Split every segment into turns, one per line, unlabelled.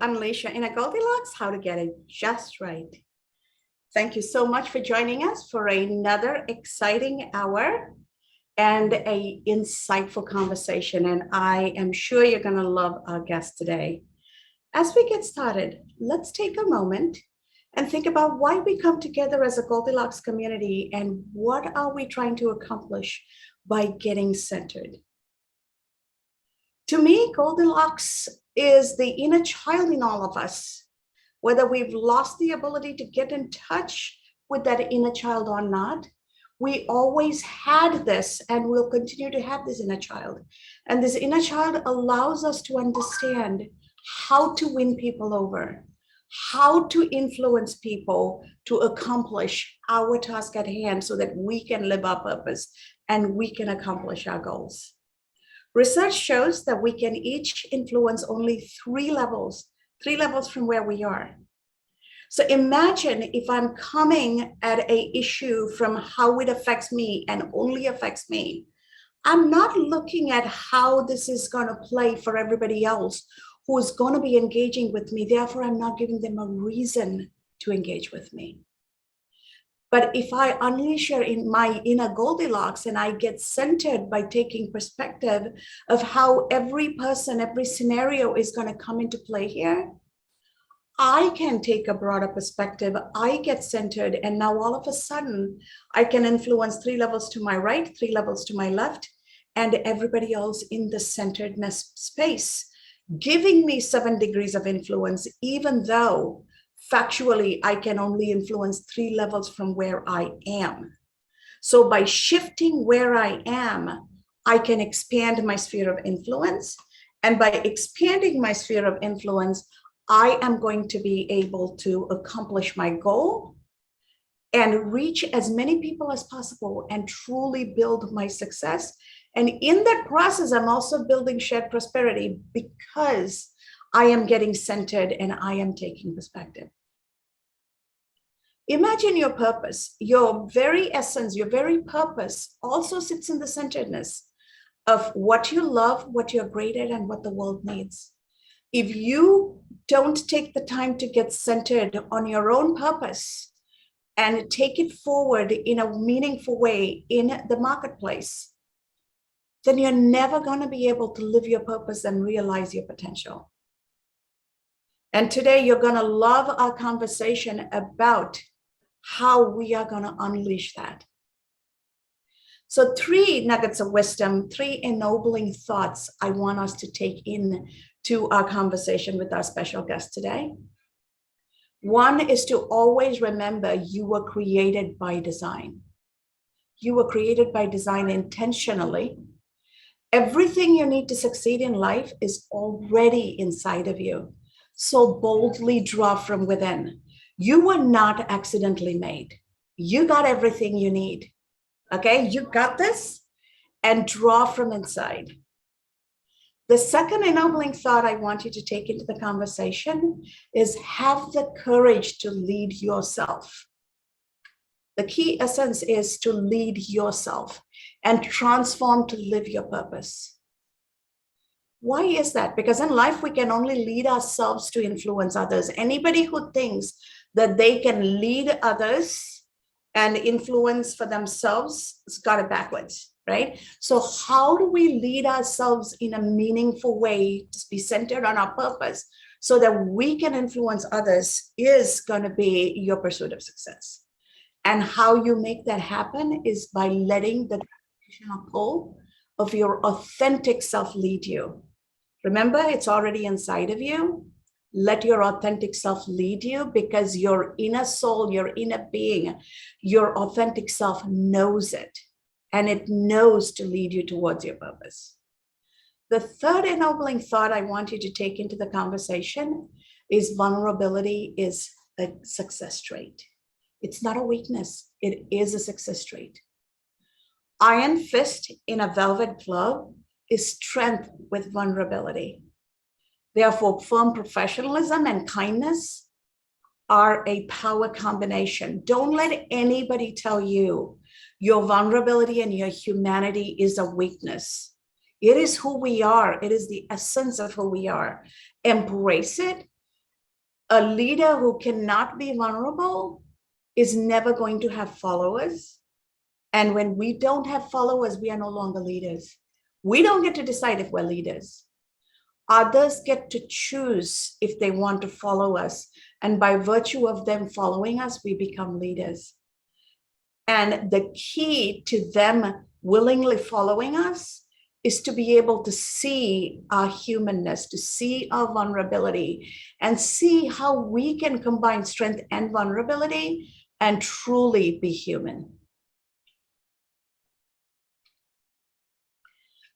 unleash your inner Goldilocks, how to get it just right. Thank you so much for joining us for another exciting hour and a insightful conversation. And I am sure you're going to love our guest today. As we get started, let's take a moment and think about why we come together as a Goldilocks community and what are we trying to accomplish by getting centered. To me, Goldilocks is the inner child in all of us, whether we've lost the ability to get in touch with that inner child or not. We always had this and we'll continue to have this inner child. And this inner child allows us to understand how to win people over, how to influence people to accomplish our task at hand so that we can live our purpose and we can accomplish our goals. Research shows that we can each influence only three levels from where we are. So imagine if I'm coming at an issue from how it affects me and only affects me. I'm not looking at how this is going to play for everybody else who's going to be engaging with me. Therefore, I'm not giving them a reason to engage with me. But if I unleash my inner Goldilocks and I get centered by taking perspective of how every person, every scenario is going to come into play here, I can take a broader perspective. I get centered. And now all of a sudden, I can influence 3 levels to my right, 3 levels to my left, and everybody else in the centeredness space, giving me 7 degrees of influence, even though factually, I can only influence 3 levels from where I am. So by shifting where I am, I can expand my sphere of influence. And by expanding my sphere of influence, I am going to be able to accomplish my goal and reach as many people as possible and truly build my success. And in that process, I'm also building shared prosperity because I am getting centered and I am taking perspective. Imagine your purpose, your very essence, your very purpose also sits in the centeredness of what you love, what you're great at, and what the world needs. If you don't take the time to get centered on your own purpose and take it forward in a meaningful way in the marketplace, then you're never going to be able to live your purpose and realize your potential. And today you're going to love our conversation about how we are going to unleash that. So 3 nuggets of wisdom, 3 ennobling thoughts I want us to take in to our conversation with our special guest today. 1 is to always remember you were created by design. You were created by design intentionally. Everything you need to succeed in life is already inside of you. So boldly draw from within. You were not accidentally made. You got everything you need. Okay, you got this, and draw from inside. The second ennobling thought I want you to take into the conversation is have the courage to lead yourself. The key essence is to lead yourself and transform to live your purpose. Why is that? Because in life, we can only lead ourselves to influence others. Anybody who thinks that they can lead others and influence for themselves has got it backwards, right? So how do we lead ourselves in a meaningful way to be centered on our purpose so that we can influence others is going to be your pursuit of success. And how you make that happen is by letting the gravitational pull of your authentic self lead you. Remember, it's already inside of you. Let your authentic self lead you because your inner soul, your inner being, your authentic self knows it, and it knows to lead you towards your purpose. The third ennobling thought I want you to take into the conversation is vulnerability is a success trait. It's not a weakness. It is a success trait. Iron fist in a velvet glove is strength with vulnerability. Therefore, firm professionalism and kindness are a power combination. Don't let anybody tell you your vulnerability and your humanity is a weakness. It is who we are. It is the essence of who we are. Embrace it A leader who cannot be vulnerable is never going to have followers. And when we don't have followers, we are no longer leaders. We don't get to decide if we're leaders. Others get to choose if they want to follow us. And by virtue of them following us, we become leaders. And the key to them willingly following us is to be able to see our humanness, to see our vulnerability, and see how we can combine strength and vulnerability and truly be human.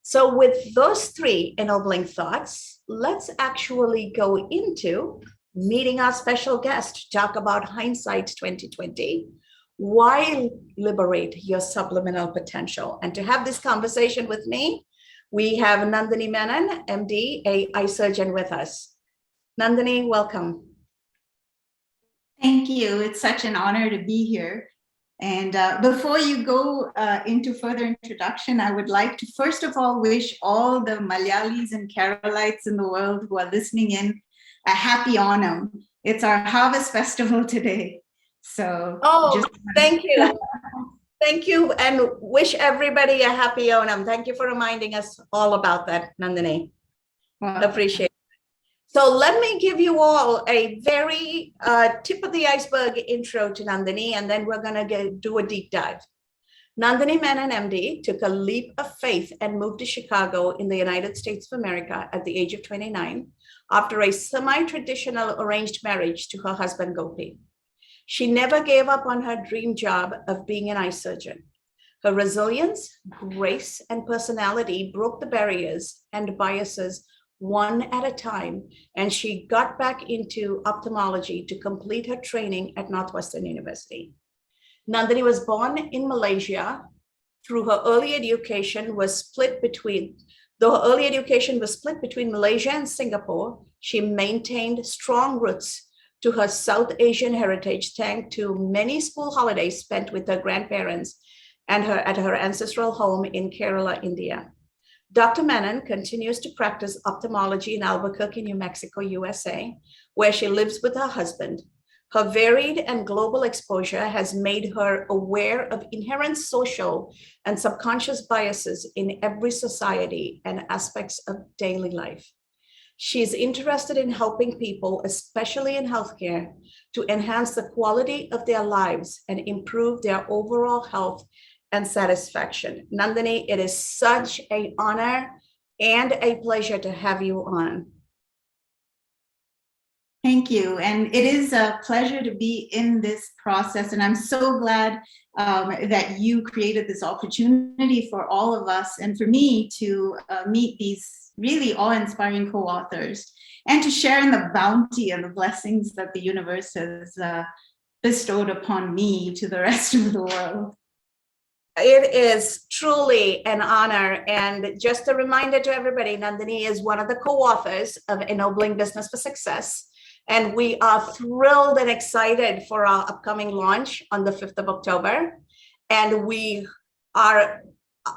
So with those three ennobling thoughts, let's actually go into meeting our special guest to talk about Hindsight 2020. Why liberate your subliminal potential? And to have this conversation with me, we have Nandini Menon, MD, a eye surgeon with us. Nandini, welcome.
Thank you. It's such an honor to be here. And before you go into further introduction, I would like to first of all wish all the Malayalis and Keralites in the world who are listening in a happy Onam. It's our harvest festival today. So
thank you. Thank you, and wish everybody a happy Onam. Thank you for reminding us all about that, Nandini. Well, appreciate it. So let me give you all a very tip of the iceberg intro to Nandini, and then we're going to do a deep dive. Nandini Menon, MD, took a leap of faith and moved to Chicago in the United States of America at the age of 29 after a semi-traditional arranged marriage to her husband, Gopi. She never gave up on her dream job of being an eye surgeon. Her resilience, grace, and personality broke the barriers and biases one at a time, and she got back into ophthalmology to complete her training at Northwestern University. Nandini was born in Malaysia. Though her early education was split between Malaysia and Singapore, she maintained strong roots to her South Asian heritage, thanks to many school holidays spent with her grandparents and at her ancestral home in Kerala, India. Dr. Menon continues to practice ophthalmology in Albuquerque, New Mexico, USA, where she lives with her husband. Her varied and global exposure has made her aware of inherent social and subconscious biases in every society and aspects of daily life. She is interested in helping people, especially in healthcare, to enhance the quality of their lives and improve their overall health and satisfaction. Nandini, it is such an honor and a pleasure to have you on.
Thank you. And it is a pleasure to be in this process. And I'm so glad that you created this opportunity for all of us and for me to meet these really awe-inspiring co-authors and to share in the bounty and the blessings that the universe has bestowed upon me to the rest of the world.
It is truly an honor. And just a reminder to everybody, Nandini is one of the co-authors of Ennobling Business for Success. And we are thrilled and excited for our upcoming launch on the 5th of October. And we are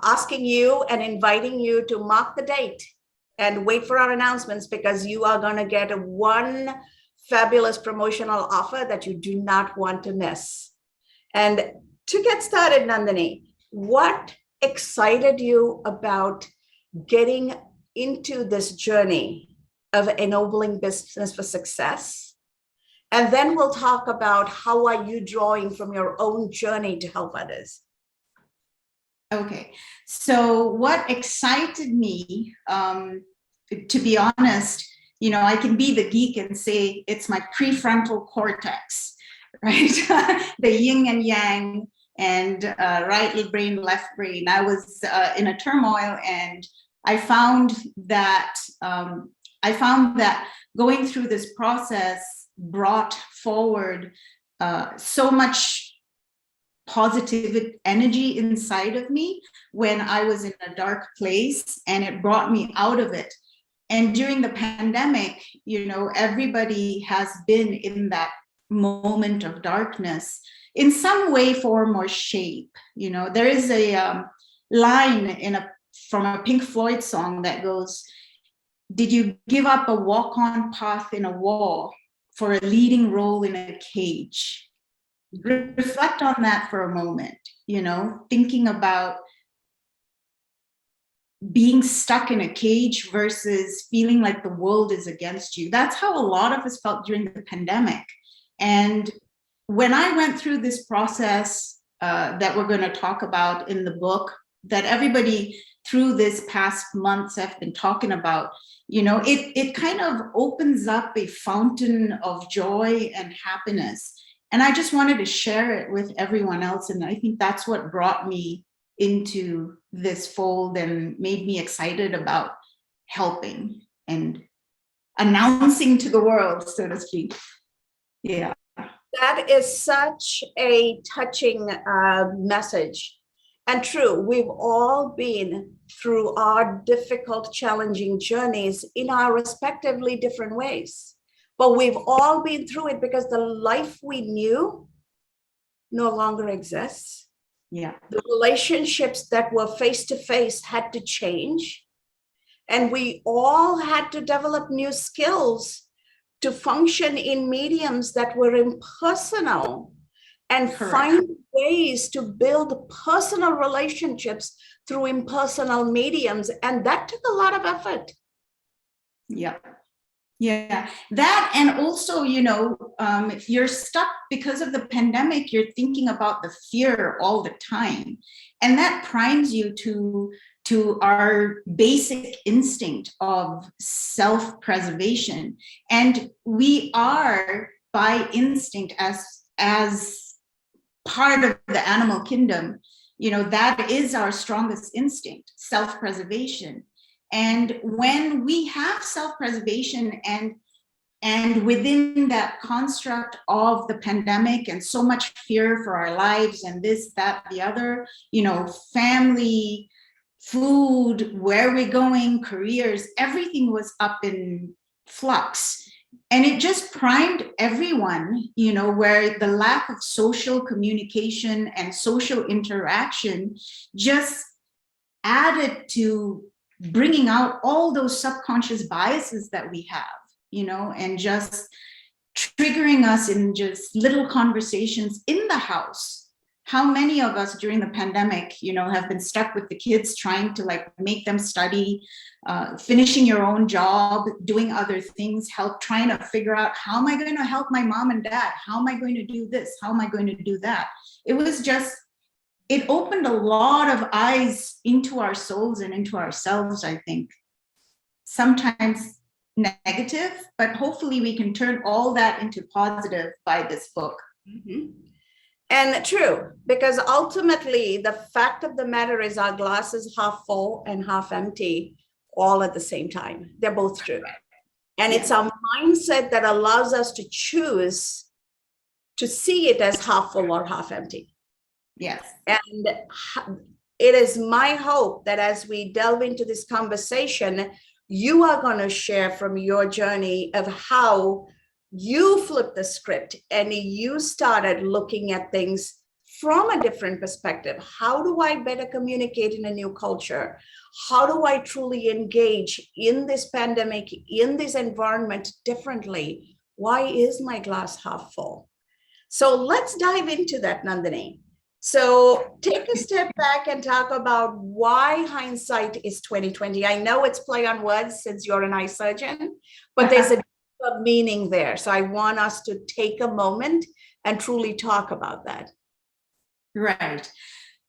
asking you and inviting you to mark the date and wait for our announcements, because you are going to get one fabulous promotional offer that you do not want to miss. And to get started, Nandini, what excited you about getting into this journey of ennobling business for success? And then we'll talk about how are you drawing from your own journey to help others.
Okay, so what excited me, to be honest, I can be the geek and say it's my prefrontal cortex, right? The yin and yang and right brain, left brain. I was in a turmoil, and I found that going through this process brought forward so much positive energy inside of me when I was in a dark place, and it brought me out of it. And during the pandemic, everybody has been in that moment of darkness in some way, form, or shape. There is a line from a Pink Floyd song that goes, "Did you give up a walk-on path in a wall for a leading role in a cage. Reflect on that for a moment, thinking about being stuck in a cage versus feeling like the world is against you. That's how a lot of us felt during the pandemic. And when I went through this process that we're going to talk about in the book, that everybody through this past months have been talking about, it kind of opens up a fountain of joy and happiness. And I just wanted to share it with everyone else. And I think that's what brought me into this fold and made me excited about helping and announcing to the world, so to speak. Yeah.
That is such a touching message. And true, we've all been through our difficult, challenging journeys in our respectively different ways. But we've all been through it because the life we knew no longer exists.
Yeah.
The relationships that were face to face had to change. And we all had to develop new skills to function in mediums that were impersonal and
Correct.
Find ways to build personal relationships through impersonal mediums. And that took a lot of effort.
Yeah. Yeah, that, and also, if you're stuck because of the pandemic, you're thinking about the fear all the time. And that primes you to our basic instinct of self-preservation. And we are by instinct as part of the animal kingdom, that is our strongest instinct, self-preservation. And when we have self-preservation and within that construct of the pandemic and so much fear for our lives and this, that, the other, family, food, where we're going, careers, everything was up in flux. And it just primed everyone, where the lack of social communication and social interaction just added to bringing out all those subconscious biases that we have, and just triggering us in just little conversations in the house. How many of us during the pandemic, have been stuck with the kids trying to make them study, finishing your own job, doing other things, trying to figure out, how am I going to help my mom and dad? How am I going to do this? How am I going to do that? It opened a lot of eyes into our souls and into ourselves, I think. Sometimes negative, but hopefully we can turn all that into positive by this book.
Mm-hmm. And true, because ultimately the fact of the matter is our glass is half full and half empty all at the same time. They're both true. And it's our mindset that allows us to choose to see it as half full or half empty.
Yes.
And it is my hope that as we delve into this conversation, you are going to share from your journey of how you flipped the script and you started looking at things from a different perspective. How do I better communicate in a new culture? How do I truly engage in this pandemic, in this environment differently? Why is my glass half full? So let's dive into that, Nandini. So take a step back and talk about why hindsight is 2020. I know it's play on words since you're an eye surgeon, but there's a deeper meaning there. So I want us to take a moment and truly talk about that.
Right.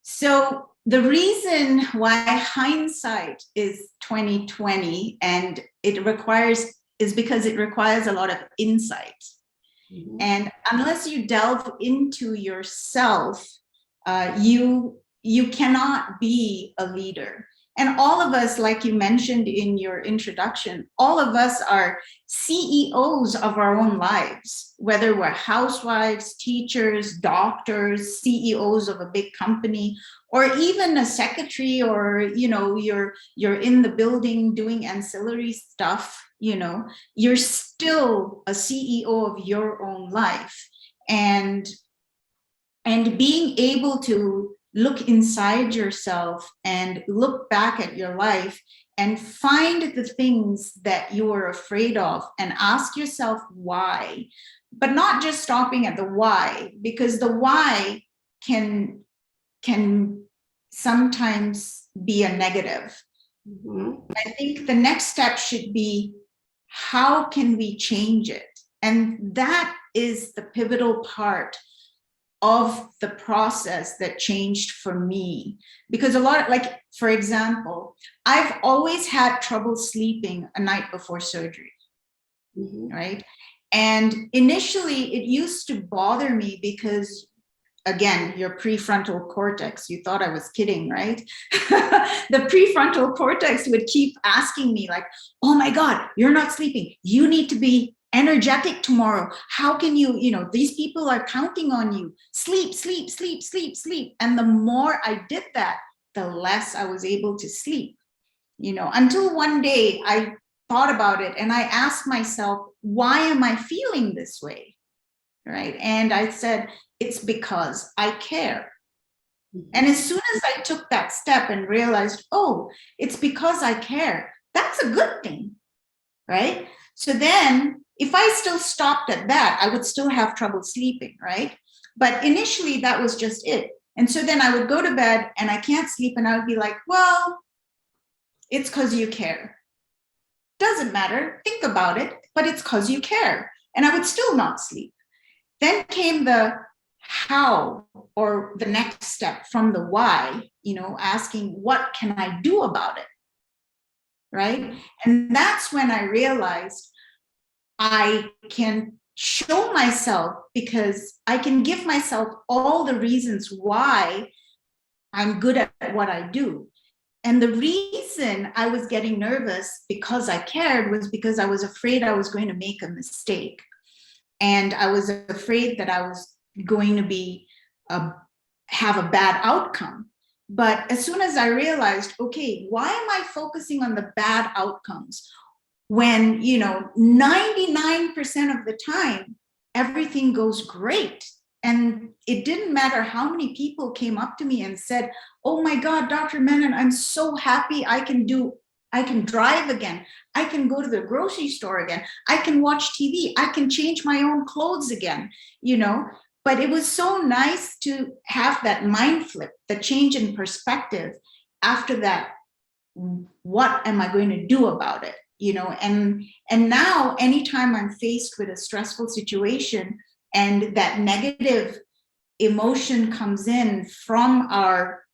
So the reason why hindsight is 2020 and is because it requires a lot of insight. Mm-hmm. And unless you delve into yourself, you cannot be a leader. And all of us, like you mentioned in your introduction, all of us are CEOs of our own lives, whether we're housewives, teachers, doctors, CEOs of a big company, or even a secretary, or, you're in the building doing ancillary stuff, you're still a CEO of your own life. And being able to look inside yourself and look back at your life and find the things that you were afraid of and ask yourself why, but not just stopping at the why, because the why can sometimes be a negative. I think the next step should be, how can we change it? And that is the pivotal part of the process that changed for me. Because a lot, like, for example, I've always had trouble sleeping a night before surgery, right? And initially it used to bother me because, again, your prefrontal cortex, you thought I was kidding, right? The prefrontal cortex would keep asking me like, oh my God, you're not sleeping. You need to be energetic tomorrow. How can you, these people are counting on you. Sleep, sleep, sleep, sleep, sleep. And the more I did that, the less I was able to sleep, until one day I thought about it and I asked myself, why am I feeling this way? Right. And I said, it's because I care. And as soon as I took that step and realized, oh, it's because I care, that's a good thing. Right. So then if I still stopped at that, I would still have trouble sleeping. Right. But initially that was just it. And so then I would go to bed and I can't sleep. And I would be like, well, it's because you care. Doesn't matter. Think about it. But it's because you care. And I would still not sleep. Then came the how, or the next step from the why, asking, what can I do about it? Right. And that's when I realized I can show myself, because I can give myself all the reasons why I'm good at what I do. And the reason I was getting nervous because I cared was because I was afraid I was going to make a mistake. And I was afraid that I was going to be have a bad outcome. But as soon as I realized, okay, why am I focusing on the bad outcomes when 99% of the time everything goes great? And it didn't matter how many people came up to me and said, oh my God, Dr. Menon, I'm so happy I can drive again. I can go to the grocery store again. I can watch TV. I can change my own clothes again, But it was so nice to have that mind flip, the change in perspective after that. What am I going to do about it? And now anytime I'm faced with a stressful situation and that negative emotion comes in from our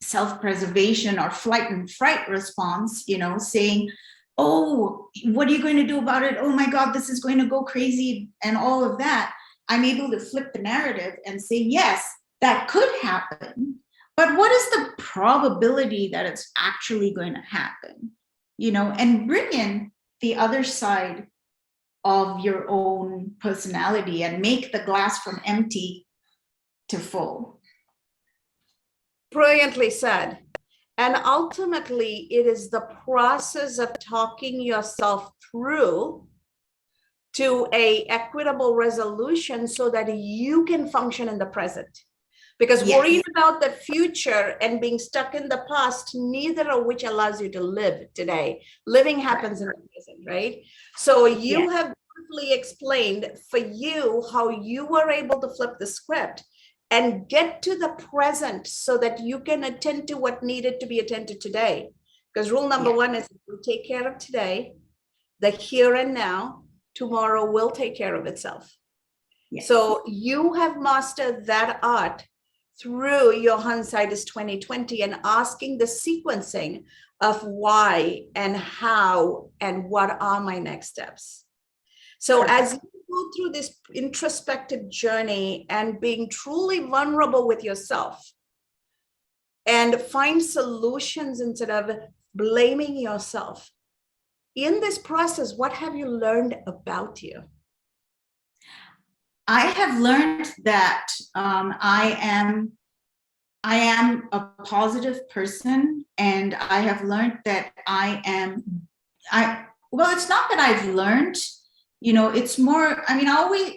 self-preservation or flight and fright response, saying, oh, what are you going to do about it? Oh my God, this is going to go crazy and all of that. I'm able to flip the narrative and say, yes, that could happen. But what is the probability that it's actually going to happen? And bring in the other side of your own personality and make the glass from empty to full.
Brilliantly said. And ultimately, it is the process of talking yourself through to an equitable resolution so that you can function in the present. Because worrying about the future and being stuck in the past, neither of which allows you to live today. Living happens in the present, right? So you have beautifully explained for you how you were able to flip the script and get to the present so that you can attend to what needed to be attended today. Because rule number one is we take care of today, the here and now, tomorrow will take care of itself. So you have mastered that art through your Hindsight Is 2020 and asking the sequencing of why and how and what are my next steps. So as you go through this introspective journey and being truly vulnerable with yourself and find solutions instead of blaming yourself, in this process, what have you learned about you?
I have learned that I am a positive person, and I have learned that well, it's not that I've learned, it's more,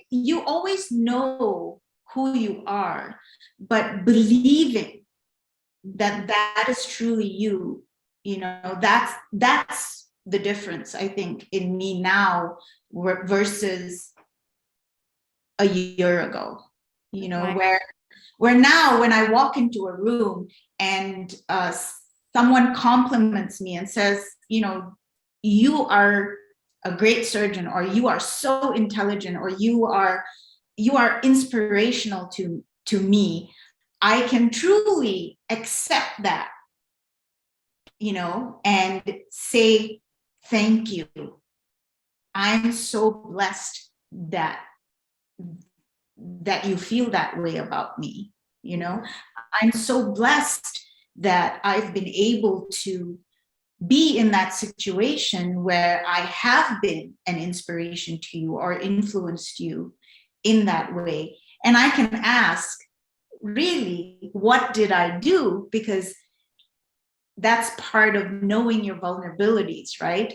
you always know who you are, but believing that is truly you. You know, that's the difference, I think, in me now versus a year ago. You know,
Right.
where now when I walk into a room and someone compliments me and says, you know, you are a great surgeon, or you are so intelligent, or you are inspirational to me, I can truly accept that, you know, and say thank you. I'm so blessed that you feel that way about me. You know, I'm so blessed that I've been able to be in that situation where I have been an inspiration to you or influenced you in that way. And I can ask, really, what did I do? Because that's part of knowing your vulnerabilities, right?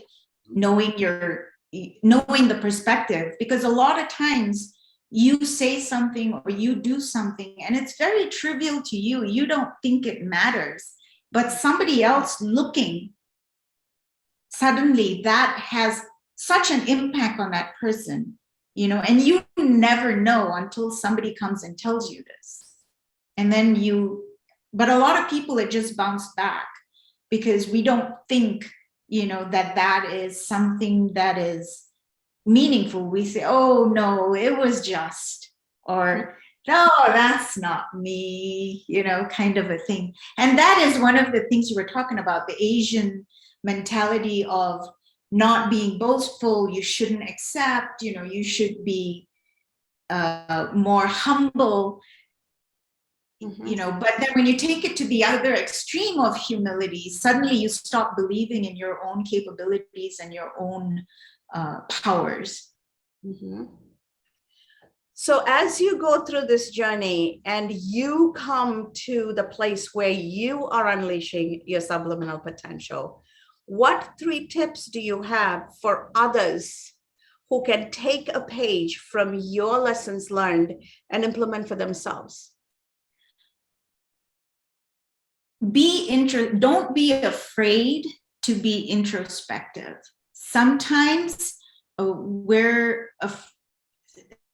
Knowing the perspective, because a lot of times you say something or you do something and it's very trivial to you. You don't think it matters, but somebody else looking, suddenly that has such an impact on that person, you know, and you never know until somebody comes and tells you this. And then but a lot of people, it just bounce back because we don't think, you know, that is something that is meaningful. We say, oh no, it was just, or no, that's not me, you know, kind of a thing. And that is one of the things you were talking about, the Asian mentality of not being boastful. You shouldn't accept, you know, you should be more humble, you know. But then when you take it to the other extreme of humility, suddenly you stop believing in your own capabilities and your own powers.
So as you go through this journey and you come to the place where you are unleashing your subliminal potential, what 3 tips do you have for others who can take a page from your lessons learned and implement for themselves?
Don't be afraid to be introspective. Sometimes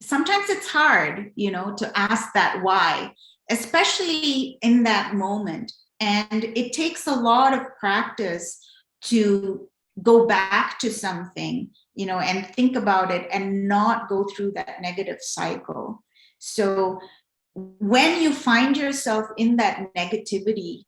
sometimes it's hard, you know, to ask that why, especially in that moment. And it takes a lot of practice to go back to something, you know, and think about it and not go through that negative cycle. So when you find yourself in that negativity,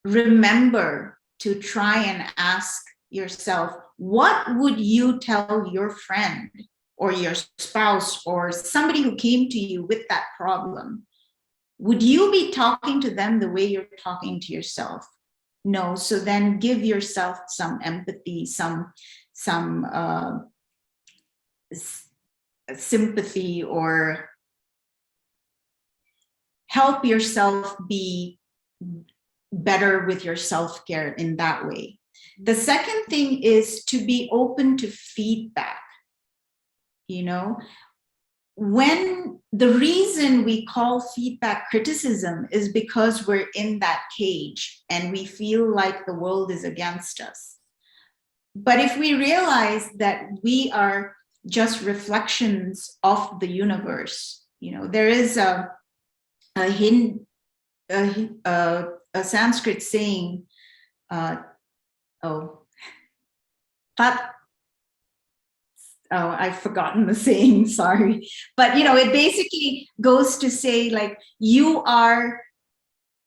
remember to try and ask yourself, what would you tell your friend or your spouse or somebody who came to you with that problem? Would you be talking to them the way you're talking to yourself? No. So then give yourself some empathy, some sympathy, or help yourself be better with your self-care in that way. The second thing is to be open to feedback. You know, when the reason we call feedback criticism is because we're in that cage and we feel like the world is against us. But if we realize that we are just reflections of the universe, you know, there is a Sanskrit saying, I've forgotten the saying, sorry. But, you know, it basically goes to say, like, you are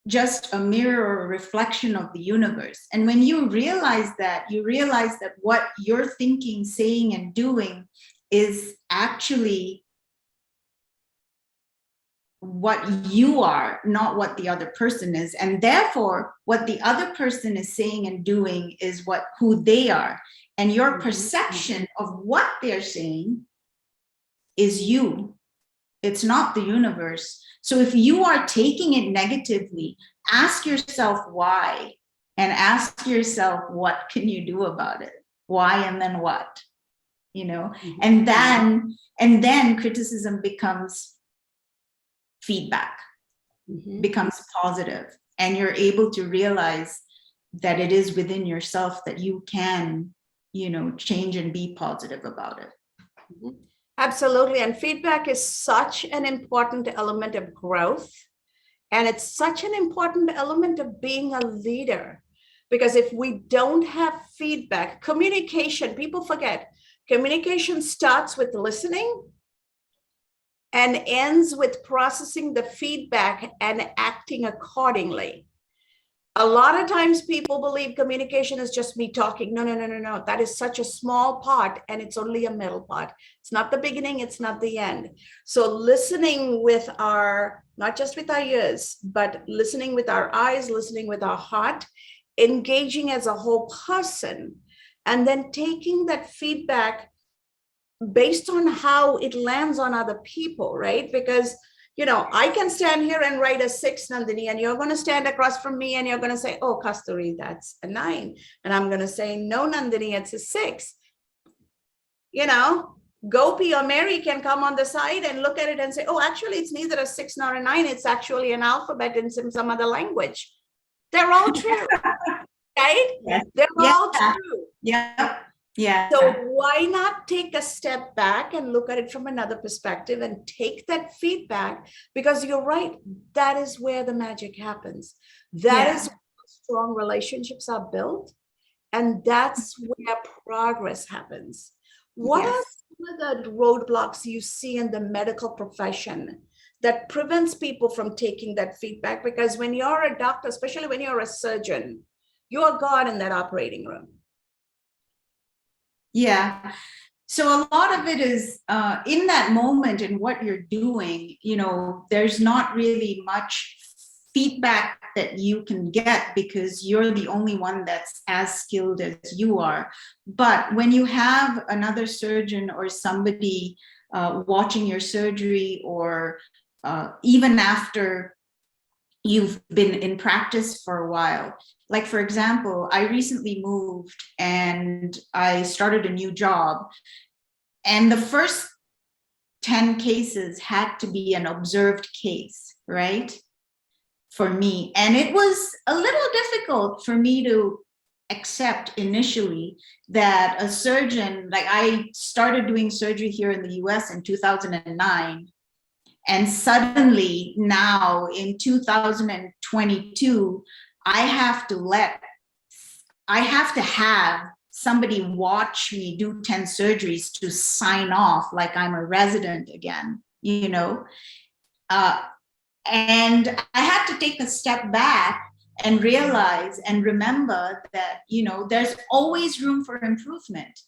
just a mirror or a reflection of the universe. And when you realize that what you're thinking, saying, and doing is actually what you are, not what the other person is. And therefore, what the other person is saying and doing is who they are. And your perception of what they're saying is you. It's not the universe. So if you are taking it negatively, ask yourself why, and ask yourself, what can you do about it? Why, and then what? You know, and then criticism becomes feedback, becomes positive. and you're able to realize that it is within yourself that you can, change and be positive about it.
Mhm. Absolutely. And feedback is such an important element of growth. And it's such an important element of being a leader. Because if we don't have feedback, communication, people forget, communication starts with listening and ends with processing the feedback and acting accordingly. A lot of times people believe communication is just me talking. No, no, no, no, no. That is such a small part, and it's only a middle part. It's not the beginning, it's not the end. So listening with our, not just with our ears, but listening with our eyes, listening with our heart, engaging as a whole person, and then taking that feedback based on how it lands on other people, right? Because I can stand here and write a 6, Nandini, and you're going to stand across from me and you're going to say, oh, Kasturi, that's a 9. And I'm going to say, no, Nandini, it's a 6. Gopi or Mary can come on the side and look at it and say, oh, actually, it's neither a 6 nor a 9. It's actually an alphabet in some other language. They're all true, right?
Yes.
They're all true.
Yeah. Yeah.
So why not take a step back and look at it from another perspective and take that feedback? Because you're right, that is where the magic happens. That is where strong relationships are built, and that's where progress happens. What are some of the roadblocks you see in the medical profession that prevents people from taking that feedback? Because when you're a doctor, especially when you're a surgeon, you're God in that operating room.
Yeah. So a lot of it is in that moment and what you're doing, there's not really much feedback that you can get because you're the only one that's as skilled as you are. But when you have another surgeon or somebody watching your surgery, or even after you've been in practice for a while. Like, for example, I recently moved and I started a new job, and the first 10 cases had to be an observed case, right? For me. And it was a little difficult for me to accept initially that a surgeon, like I started doing surgery here in the US in 2009. And suddenly now in 2022, I have to have somebody watch me do 10 surgeries to sign off like I'm a resident again, and I had to take a step back and realize and remember that, there's always room for improvement.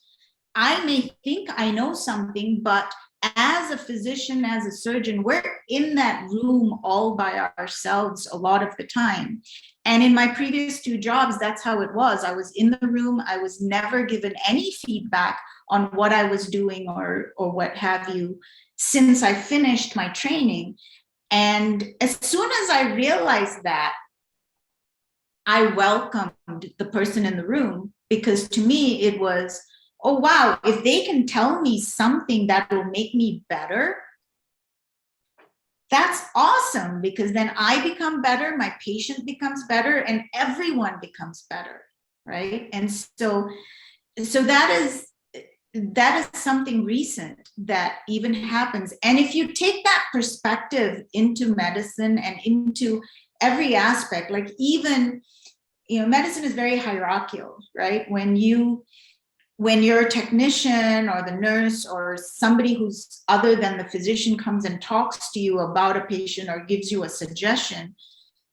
I may think I know something, but as a physician, as a surgeon, we're in that room all by ourselves a lot of the time. And in my previous 2 jobs, that's how it was. I was in the room. I was never given any feedback on what I was doing or what have you since I finished my training. And as soon as I realized that, I welcomed the person in the room, because to me it was, oh, wow, if they can tell me something that will make me better, that's awesome, because then I become better, my patient becomes better, and everyone becomes better, right? And so that is something recent that even happens. And if you take that perspective into medicine and into every aspect, like even, medicine is very hierarchical, right? When you're a technician or the nurse or somebody who's other than the physician comes and talks to you about a patient or gives you a suggestion,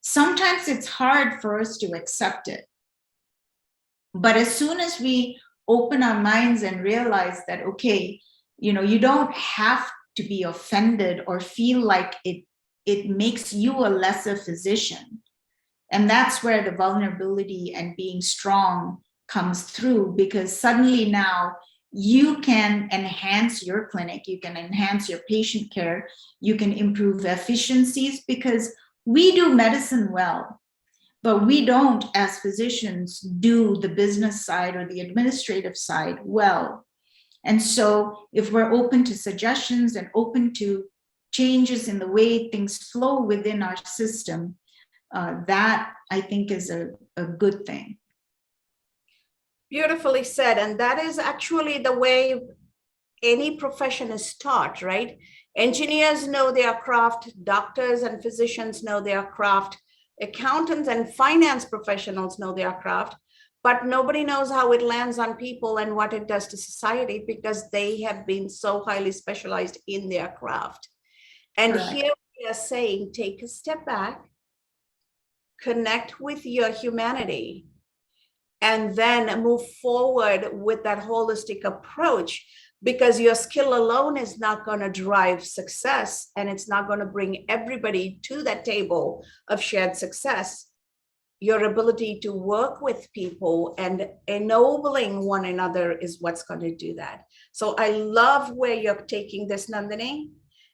sometimes it's hard for us to accept it. But as soon as we open our minds and realize that, okay, you don't have to be offended or feel like it makes you a lesser physician. And that's where the vulnerability and being strong comes through, because suddenly now you can enhance your clinic, you can enhance your patient care, you can improve efficiencies, because we do medicine well, but we don't, as physicians, do the business side or the administrative side well. And so if we're open to suggestions and open to changes in the way things flow within our system, that I think is a good thing.
Beautifully said. And that is actually the way any profession is taught, right? Engineers know their craft, doctors and physicians know their craft, accountants and finance professionals know their craft, but nobody knows how it lands on people and what it does to society because they have been so highly specialized in their craft. And
Correct.
here we are saying, take a step back, connect with your humanity, and then move forward with that holistic approach, because your skill alone is not going to drive success, and it's not going to bring everybody to that table of shared success. Your ability to work with people and ennobling one another is what's going to do that. So I love where you're taking this, Nandini.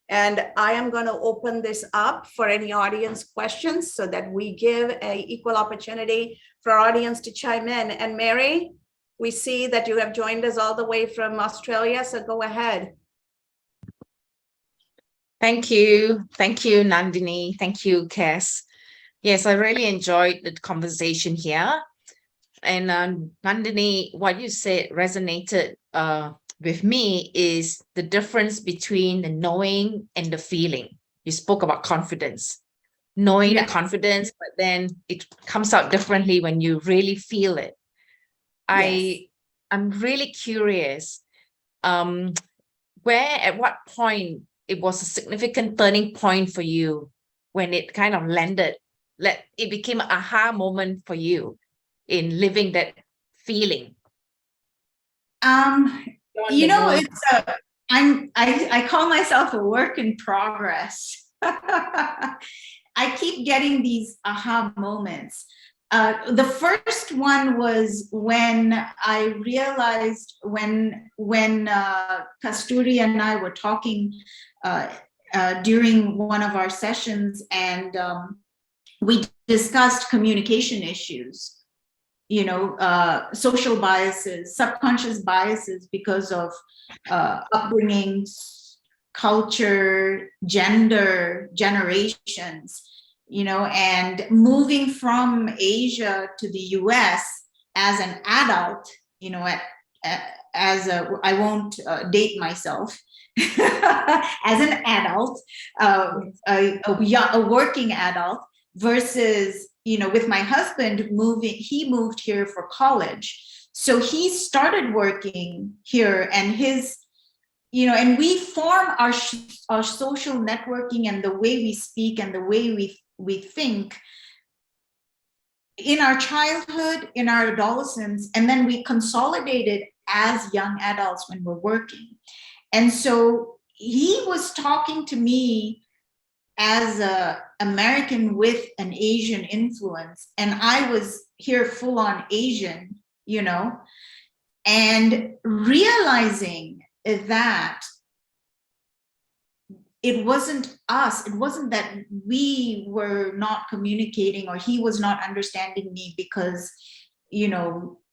And I am going to open this up for any audience questions so that we give an equal opportunity for our audience to chime in. And Mary, we see that you have joined us all the way from Australia, so go ahead.
Thank you. Thank you, Nandini. Thank you, Cass. Yes, I really enjoyed the conversation here. And Nandini, what you said resonated with me is the difference between the knowing and the feeling. You spoke about confidence, knowing the confidence, but then it comes out differently when you really feel it. I'm really curious, at what point it was a significant turning point for you when it kind of landed, it became an aha moment for you in living that feeling?
It's I call myself a work in progress. I keep getting these aha moments. The first one was when I realized when Kasturi and I were talking during one of our sessions, and we discussed communication issues, social biases, subconscious biases because of upbringing, culture, gender, generations, and moving from Asia to the US as an adult, I won't date myself, as an adult, a working adult, versus, with my husband he moved here for college. So he started working here, and and we form our social networking and the way we speak and the way we think in our childhood, in our adolescence, and then we consolidated as young adults when we're working. And so he was talking to me as an American with an Asian influence, and I was here full on Asian, and realizing that it wasn't us, it wasn't that we were not communicating or he was not understanding me because,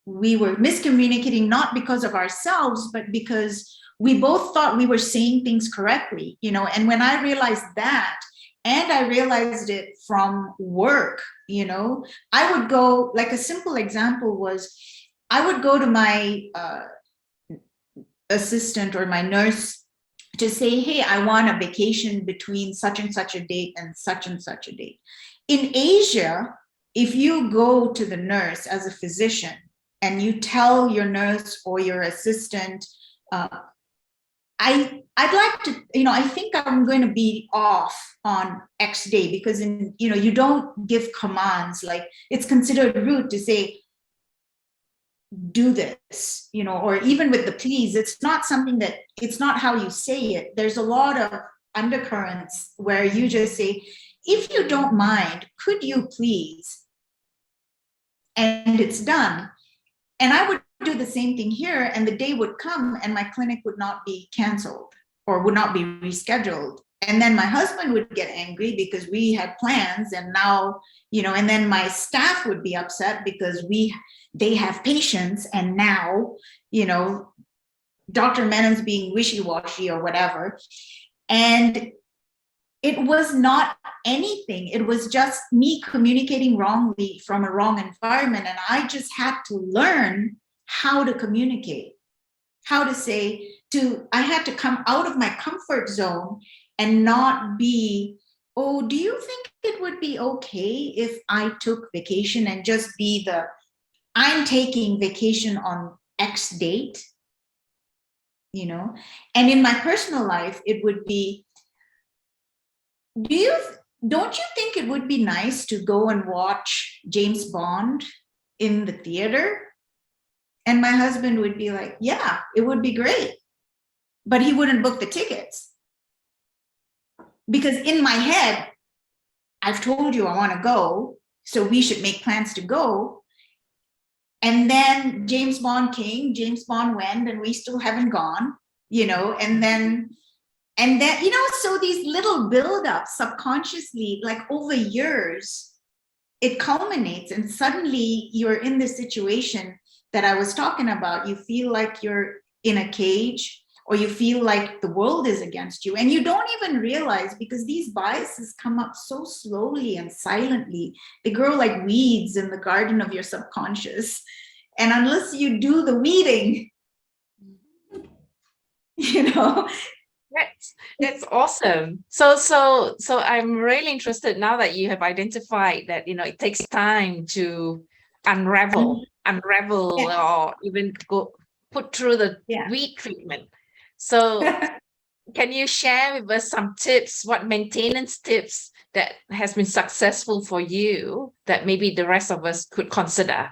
we were miscommunicating, not because of ourselves, but because we both thought we were saying things correctly, and when I realized that, and I realized it from work, I would go, like a simple example was, I would go to my assistant or my nurse to say, hey, I want a vacation between such and such a date and such a date. In Asia, if you go to the nurse as a physician and you tell your nurse or your assistant, I'd like to, I think I'm going to be off on X day, because you don't give commands, like it's considered rude to say, do this, or even with the please, it's not how you say it. There's a lot of undercurrents where you just say, if you don't mind, could you please? And it's done. And I would do the same thing here, and the day would come and my clinic would not be canceled or would not be rescheduled. And then my husband would get angry because we had plans, and now, and then my staff would be upset because they have patients, and now, Dr. Menon's being wishy-washy or whatever. And it was not anything. It was just me communicating wrongly from a wrong environment. And I just had to learn how to communicate, how to say I had to come out of my comfort zone and not be, oh, do you think it would be okay if I took vacation and just be I'm taking vacation on X date, you know? And in my personal life, it would be, don't you think it would be nice to go and watch James Bond in the theater? And my husband would be like, yeah, it would be great. But he wouldn't book the tickets. Because in my head, I've told you I want to go, so we should make plans to go. And then James Bond came, James Bond went, and we still haven't gone, you know, and then, you know, so these little buildups subconsciously, like over years, it culminates, and suddenly you're in this situation that I was talking about. You feel like you're in a cage, or you feel like the world is against you, and you don't even realize, because these biases come up so slowly and silently. They grow like weeds in the garden of your subconscious. And unless you do the weeding, you know.
That's awesome. So I'm really interested now that you have identified that, you know, it takes time to unravel, or even go put through the weed treatment. So can you share with us some tips, what maintenance tips that has been successful for you that maybe the rest of us could consider?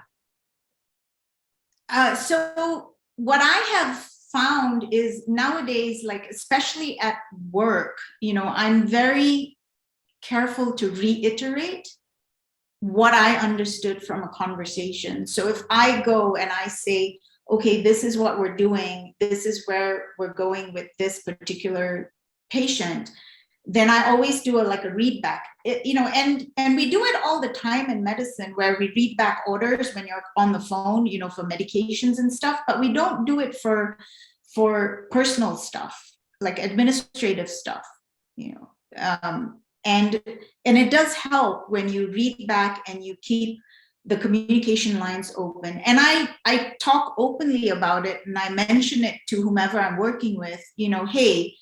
So what I have found is nowadays, like especially at work, you know, I'm very careful to reiterate what I understood from a conversation. So if I go and I say, okay, this is what we're doing, this is where we're going with this particular patient, then I always do a read back, you know, and we do it all the time in medicine, where we read back orders when you're on the phone, you know, for medications and stuff, but we don't do it for personal stuff, like administrative stuff, you know. And it does help when you read back and you keep the communication lines open. And I talk openly about it, and I mention it to whomever I'm working with, you know, hey,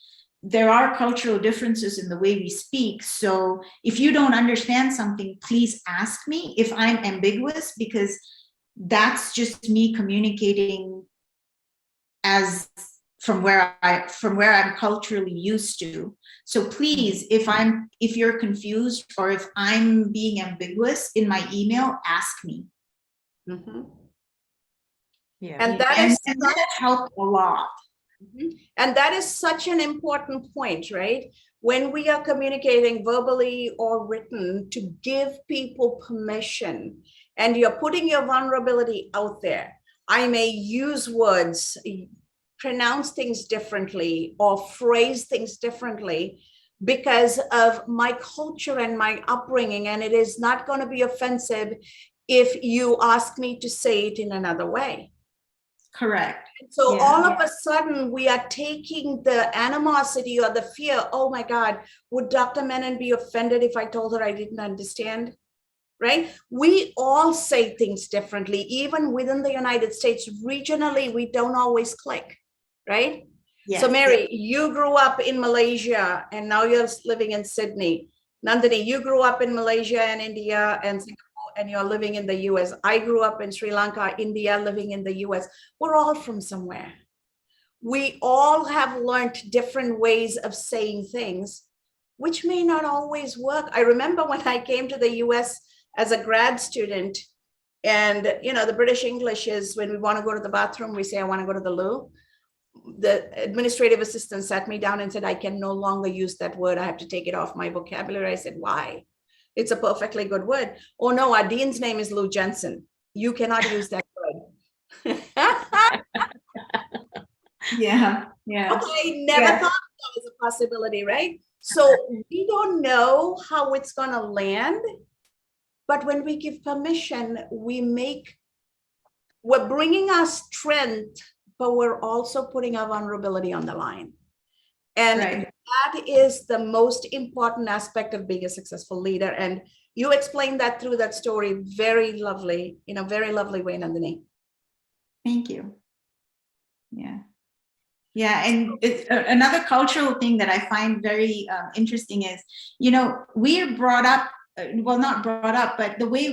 there are cultural differences in the way we speak. So if you don't understand something, please ask me if I'm ambiguous, because that's just me communicating as from where I'm culturally used to. So please, if you're confused, or if I'm being ambiguous in my email, ask me.
Mm-hmm.
Yeah.
And that
helped a lot.
And that is such an important point, right? When we are communicating verbally or written, to give people permission, and you're putting your vulnerability out there. I may use words, pronounce things differently, or phrase things differently because of my culture and my upbringing, and it is not going to be offensive if you ask me to say it in another way.
Correct.
So all of a sudden we are taking the animosity or the fear. Oh my God, would Dr. Menon be offended if I told her I didn't understand? Right? We all say things differently, even within the United States. Regionally, we don't always click, right? Yes. So Mary, you grew up in Malaysia and now you're living in Sydney. Nandini, you grew up in Malaysia and India and Singapore, and you're living in the US. I grew up in Sri Lanka, India, living in the US. We're all from somewhere. We all have learned different ways of saying things, which may not always work. I remember when I came to the US as a grad student, and you know, the British English is, when we want to go to the bathroom, we say, I want to go to the loo. The administrative assistant sat me down and said, I can no longer use that word. I have to take it off my vocabulary. I said, why? It's a perfectly good word. Oh no, our dean's name is Lou Jensen. You cannot use that word.
Yeah.
Okay, never thought that was a possibility, right? So we don't know how it's going to land, but when we give permission, we're bringing our strength, but we're also putting our vulnerability on the line. And
Right.
that is the most important aspect of being a successful leader. And you explained that through that story very lovely, in a very lovely way, Nandini.
Thank you. Yeah. Yeah, and it's another cultural thing that I find very interesting is, we're brought up, well, not brought up, but the way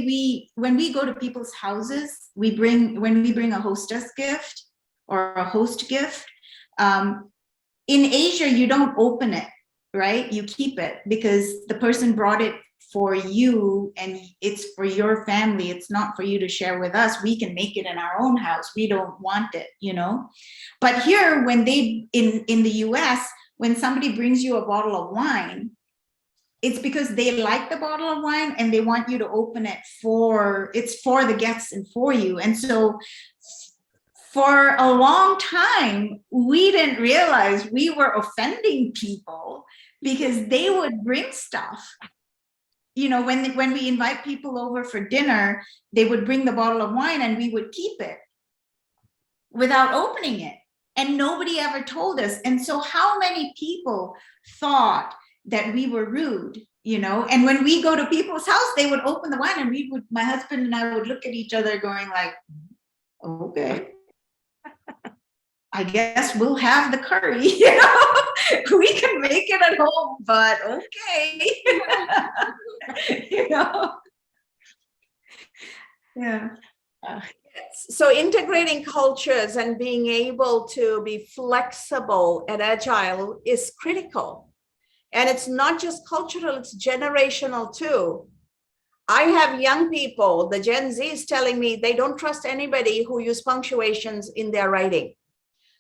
when we go to people's houses, when we bring a hostess gift or a host gift, in Asia, you don't open it, right? You keep it because the person brought it for you and it's for your family. It's not for you to share with us. We can make it in our own house. We don't want it, But here, when in the US, when somebody brings you a bottle of wine, it's because they like the bottle of wine and they want you to open it it's for the guests and for you. And so for a long time, we didn't realize we were offending people because they would bring stuff. When we invite people over for dinner, they would bring the bottle of wine and we would keep it without opening it. And nobody ever told us. And so how many people thought that we were rude, And when we go to people's house, they would open the wine and my husband and I would look at each other going like, okay, I guess we'll have the curry, we can make it at home, but okay. Yeah.
So integrating cultures and being able to be flexible and agile is critical. And it's not just cultural, it's generational too. I have young people, the Gen Z is telling me they don't trust anybody who use punctuations in their writing.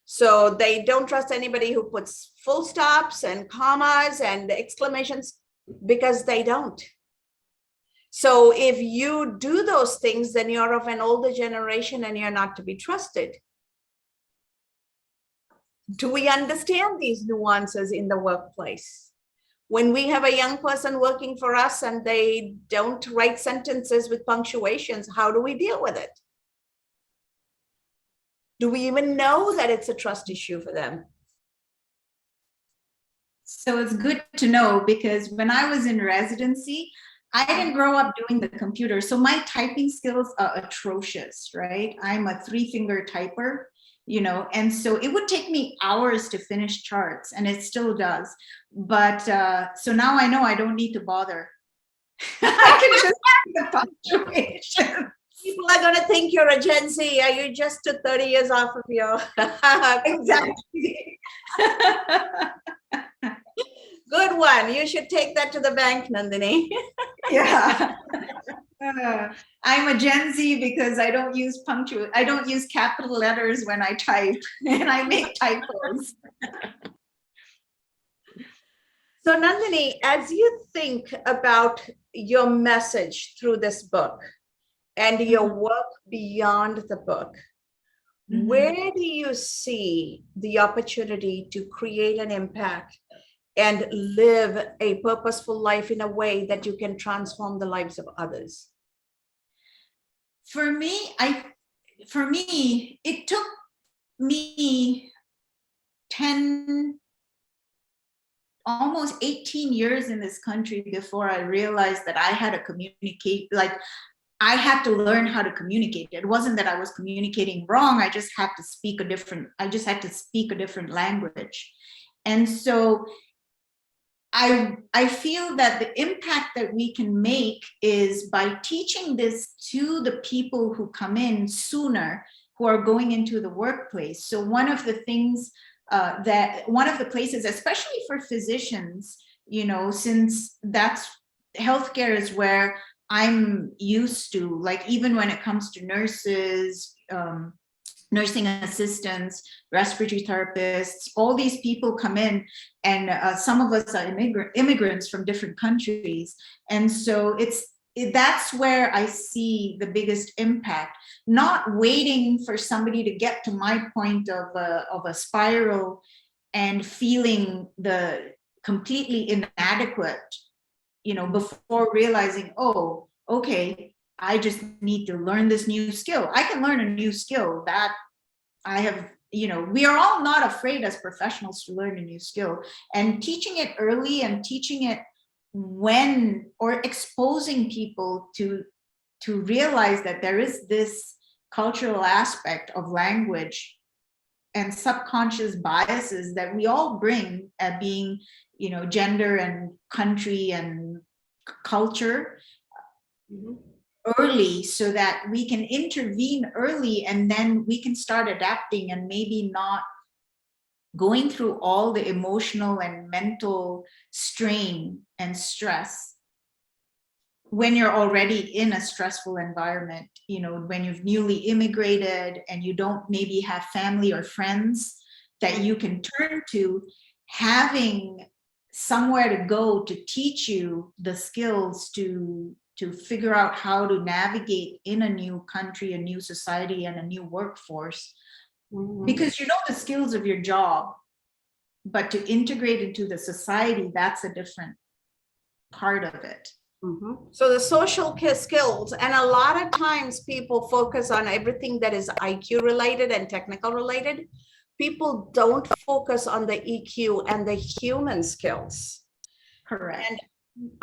So they don't trust anybody who puts full stops and commas and exclamations because they don't. So if you do those things, then you're of an older generation and you're not to be trusted. Do we understand these nuances in the workplace? When we have a young person working for us and they don't write sentences with punctuations, how do we deal with it? Do we even know that it's a trust issue for them?
So it's good to know because when I was in residency, I didn't grow up doing the computer. So my typing skills are atrocious, right? I'm a 3-finger typer, and so it would take me hours to finish charts and it still does. But so now I know I don't need to bother. I can just do the punctuation.
People are going to think you're a Gen Z. Are you just 30 years off of your...
Exactly.
Good one. You should take that to the bank, Nandini.
Yeah. I'm a Gen Z because I don't use I don't use capital letters when I type and I make typos.
So Nandini, as you think about your message through this book and your work beyond the book, where do you see the opportunity to create an impact and live a purposeful life in a way that you can transform the lives of others?
For me, it took me 10, almost 18 years in this country before I realized that I had to communicate, I had to learn how to communicate. It wasn't that I was communicating wrong. I just had to speak a different language. And so I feel that the impact that we can make is by teaching this to the people who come in sooner, who are going into the workplace. So one of the things one of the places, especially for physicians, since that's healthcare is where I'm used to, even when it comes to nurses, nursing assistants, respiratory therapists, all these people come in, and some of us are immigrants from different countries. And so that's where I see the biggest impact, not waiting for somebody to get to my point of a spiral and feeling the completely inadequate, before realizing, oh, okay, I just need to learn this new skill. I can learn a new skill that I have we are all not afraid as professionals to learn a new skill, and teaching it early and teaching it when, or exposing people to realize that there is this cultural aspect of language and subconscious biases that we all bring at being, gender and country and culture early, so that we can intervene early, and then we can start adapting and maybe not going through all the emotional and mental strain and stress when you're already in a stressful environment, when you've newly immigrated and you don't maybe have family or friends that you can turn to. Having somewhere to go to teach you the skills to figure out how to navigate in a new country, a new society, and a new workforce, because the skills of your job, but to integrate into the society, that's a different part of it.
So the social skills, and a lot of times people focus on everything that is IQ related and technical related. People don't focus on the EQ and the human skills.
Correct.
And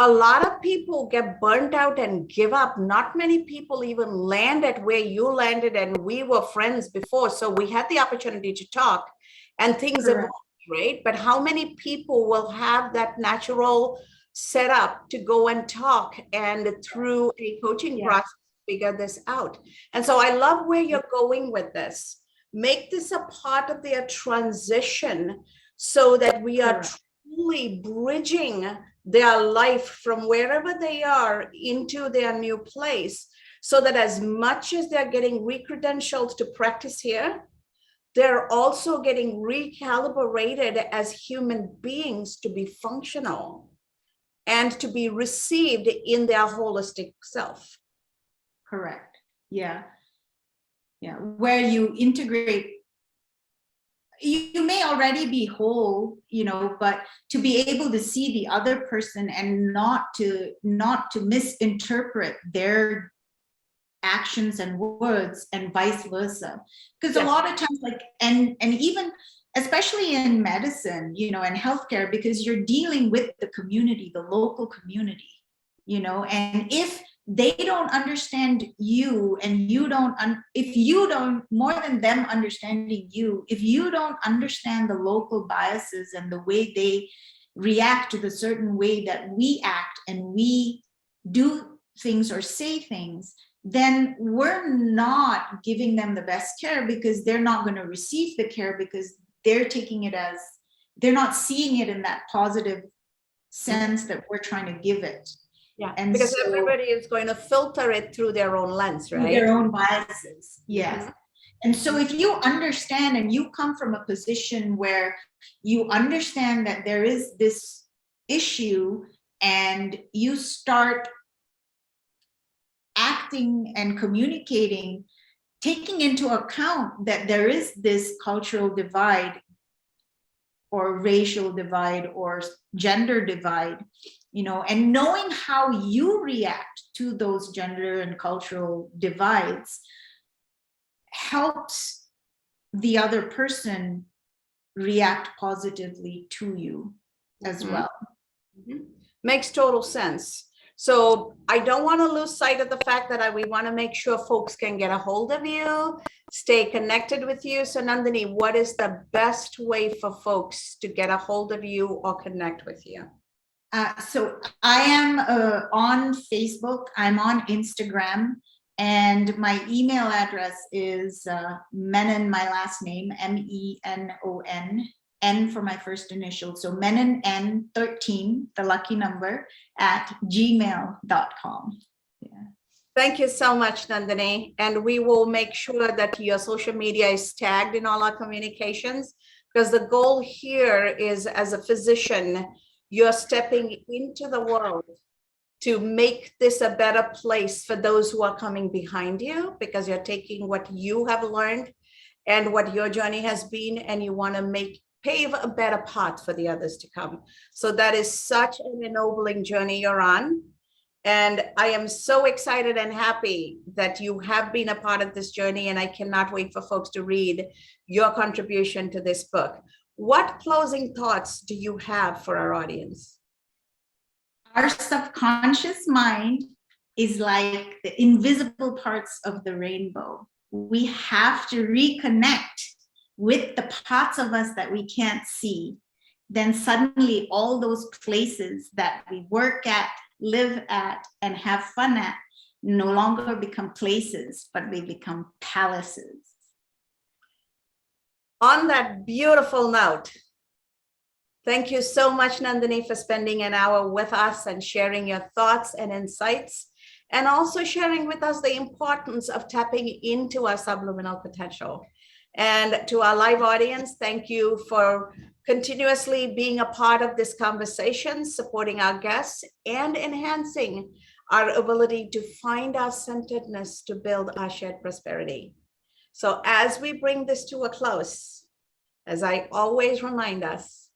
a lot of people get burnt out and give up. Not many people even land at where you landed, and we were friends before, so we had the opportunity to talk and things evolved, right? But how many people will have that natural setup to go and talk and through a coaching process figure this out? And so I love where you're going with this. Make this a part of their transition so that we are truly bridging their life from wherever they are into their new place, so that as much as they're getting recredentialed to practice here, they're also getting recalibrated as human beings to be functional and to be received in their holistic self.
Correct. Yeah. Where you integrate, you may already be whole, but to be able to see the other person and not to misinterpret their actions and words, and vice versa. Because a lot of times, and even especially in medicine, and healthcare, because you're dealing with the community, the local community, and if they don't understand you, and if you don't, more than them understanding you, if you don't understand the local biases and the way they react to the certain way that we act and we do things or say things, then we're not giving them the best care, because they're not going to receive the care, because they're taking it as, they're not seeing it in that positive sense that we're trying to give it. And
because
so,
everybody is going to filter it through their own lens, right?
Their own biases. Yes. And so if you understand, and you come from a position where you understand that there is this issue, and you start acting and communicating, taking into account that there is this cultural divide or racial divide or gender divide, and knowing how you react to those gender and cultural divides helps the other person react positively to you as well.
Makes total sense. So I don't want to lose sight of the fact that we want to make sure folks can get a hold of you, stay connected with you. So Nandini, what is the best way for folks to get a hold of you or connect with you?
So I am on Facebook, I'm on Instagram, and my email address is Menon, my last name, MENON, N for my first initial. So Menon N13, the lucky number, at gmail.com.
Thank you so much, Nandini. And we will make sure that your social media is tagged in all our communications, because the goal here is, as a physician, you're stepping into the world to make this a better place for those who are coming behind you, because you're taking what you have learned and what your journey has been, and you want to pave a better path for the others to come. So that is such an ennobling journey you're on. And I am so excited and happy that you have been a part of this journey, and I cannot wait for folks to read your contribution to this book. What closing thoughts do you have for our audience?
Our subconscious mind is like the invisible parts of the rainbow. We have to reconnect with the parts of us that we can't see. Then suddenly all those places that we work at, live at, and have fun at no longer become places, but they become palaces.
On that beautiful note, thank you so much, Nandini, for spending an hour with us and sharing your thoughts and insights, and also sharing with us the importance of tapping into our subliminal potential. And to our live audience, thank you for continuously being a part of this conversation, supporting our guests, and enhancing our ability to find our centeredness to build our shared prosperity. So as we bring this to a close, as I always remind us,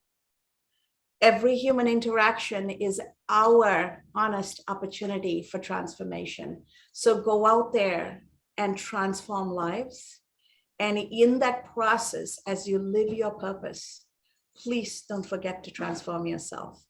every human interaction is our honest opportunity for transformation. So go out there and transform lives. And in that process, as you live your purpose, please don't forget to transform yourself.